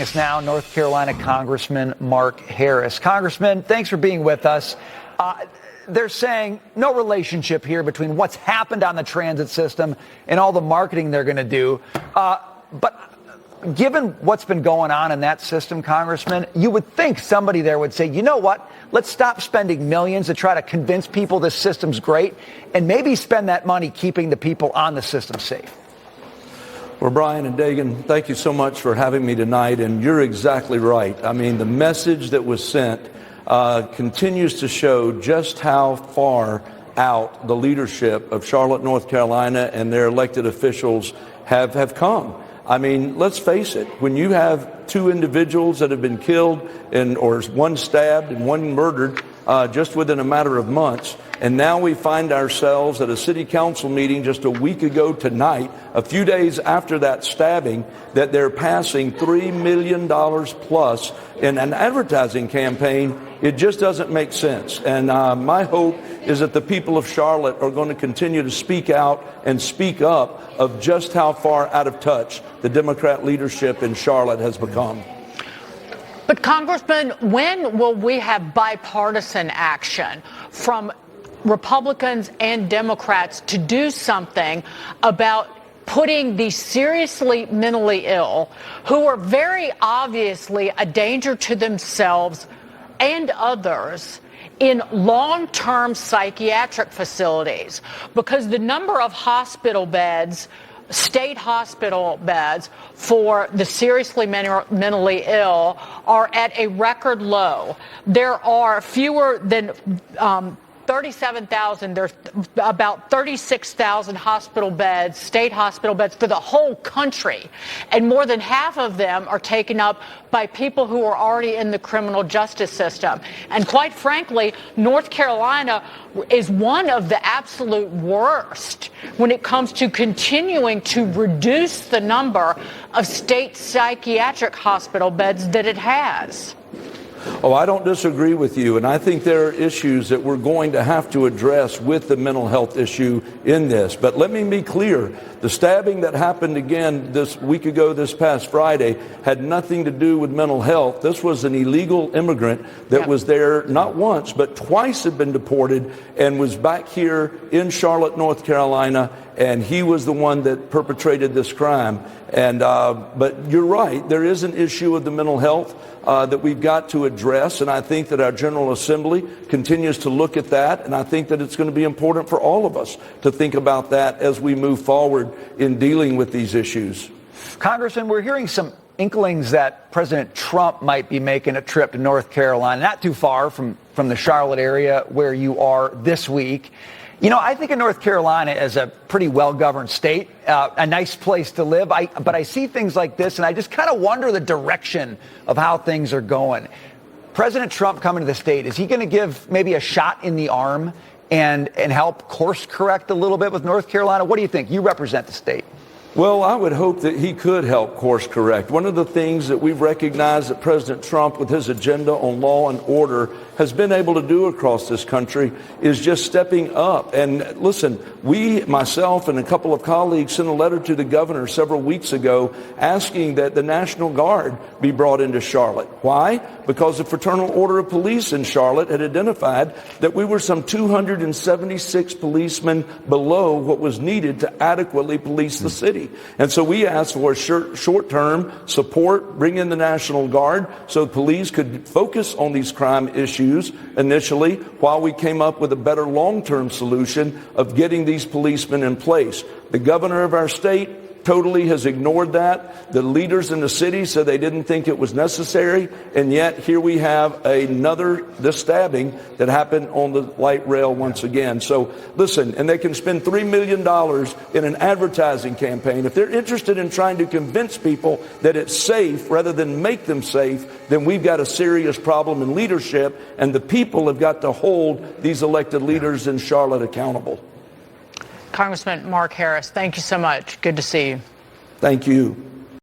It's now North Carolina Congressman Mark Harris. Congressman, thanks for being with us. They're saying no relationship here between what's happened on the transit system and all the marketing they're going to do. But given what's been going on in that system, Congressman, you would think somebody there would say, you know what, let's stop spending millions to try to convince people this system's great and maybe spend that money keeping the people on the system safe. Well, Brian and Dagan, thank you so much for having me tonight, and you're exactly right. I mean, the message that was sent continues to show just how far out the leadership of Charlotte, North Carolina, and their elected officials have come. I mean, let's face it, when you have two individuals that have been killed or one stabbed and one murdered just within a matter of months, and now we find ourselves at a city council meeting just a week ago tonight, a few days after that stabbing, that they're passing $3 million plus in an advertising campaign. It just doesn't make sense. And my hope is that the people of Charlotte are going to continue to speak out and speak up of just how far out of touch the Democrat leadership in Charlotte has become. But, Congressman, when will we have bipartisan action from Republicans and Democrats to do something about putting the seriously mentally ill, who are very obviously a danger to themselves and others, in long-term psychiatric facilities? Because the number of hospital beds, state hospital beds for the seriously mentally ill are at a record low. There are fewer than 37,000. There's about 36,000 hospital beds, state hospital beds for the whole country. And more than half of them are taken up by people who are already in the criminal justice system. And quite frankly, North Carolina is one of the absolute worst when it comes to continuing to reduce the number of state psychiatric hospital beds that it has. Oh, I don't disagree with you, and I think there are issues that we're going to have to address with the mental health issue in this. But let me be clear, the stabbing that happened again this week ago, this past Friday, had nothing to do with mental health. This was an illegal immigrant that was there not once, but twice had been deported and was back here in Charlotte, North Carolina, and he was the one that perpetrated this crime. And but you're right, there is an issue of the mental health that we've got to address, and I think that our General Assembly continues to look at that, and I think that it's going to be important for all of us to think about that as we move forward in dealing with these issues. Congressman, we're hearing some inklings that President Trump might be making a trip to North Carolina, not too far from the Charlotte area where you are this week. You know, I think of North Carolina as a pretty well-governed state, a nice place to live. But I see things like this, and I just kind of wonder the direction of how things are going. President Trump coming to the state, is he going to give maybe a shot in the arm and help course correct a little bit with North Carolina? What do you think? You represent the state. Well, I would hope that he could help course correct. One of the things that we've recognized that President Trump, with his agenda on law and order, has been able to do across this country is just stepping up. And listen, myself and a couple of colleagues sent a letter to the governor several weeks ago asking that the National Guard be brought into Charlotte. Why? Because the Fraternal Order of Police in Charlotte had identified that we were some 276 policemen below what was needed to adequately police the city. And so we asked for short-term support, bring in the National Guard so police could focus on these crime issues initially while we came up with a better long-term solution of getting these policemen in place. The governor of our state totally has ignored that. The leaders in the city said they didn't think it was necessary, and yet here we have this stabbing that happened on the light rail once again. So listen, and they can spend $3 million in an advertising campaign. If they're interested in trying to convince people that it's safe rather than make them safe, then we've got a serious problem in leadership, and the people have got to hold these elected leaders in Charlotte accountable. Congressman Mark Harris, thank you so much. Good to see you. Thank you.